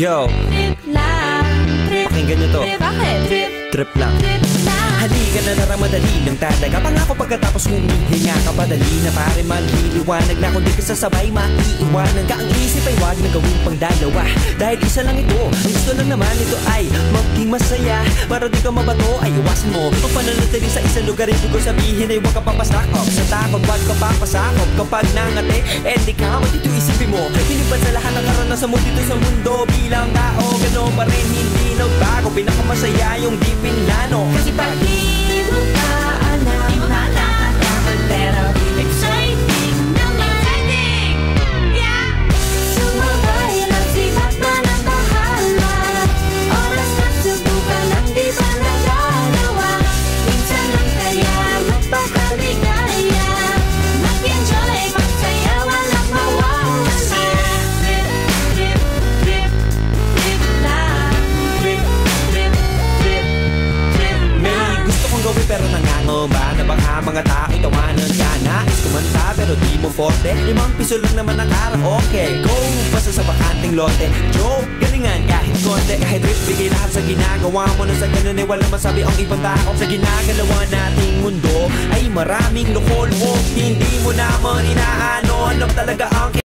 Yo, Trip lang, trip, pakinggan nyo to. trip, bakit? Trip, Trip lang. trip lang. Halika na naramadali ng talaga. Pangako pagkatapos humihinga ka padali na pare magliliwanag na kung di ka sasabay maiiwanan ka. Ang isip ay wag na gawin pang dalawa dahil isa lang ito. Ang gusto lang naman ito ay maging masaya. Para di ka mabato ay iwasan mo ang pananatili sa isang lugar. Ibig ko sabihin ay huwag ka papasakop sa takot. Wag ka papasakop kapag nangate eh di ka matito isipin mo. Hinibad sa lahat ng karanasan mo dito sa mundo. Bilang tao gano'n pa rin hindi nagbago. Pinakamasaya yung di pinlano. Kasi pag di mo ka alam, nakakatakot pero exciting naman. Exciting! Yeah! Sumabay lang sipat man ang bahala. Oras na subukan ang di pa nagalawa. Minsan lang kaya magpakaligaya. Mag-enjoy, magsaya, walang mawawala. Trip, trip, trip, trip lang. Trip, trip, trip, trip lang. May gusto kong gawin pero nangangamba na baka mga tao tawanan ka. Nais kumanta pero di mo forte. 5 piso lang naman ang karaoke. Go! Basta sa bakanting lote. Joke! Galingan kahit konti. Kahit rip, bigay lahat sa ginagawa mo. Na sa ganun ay walang masabi ang ibang tao. Sa ginagalawa nating mundo ay maraming loko-loko. Hindi mo naman inaano. Alam talaga ang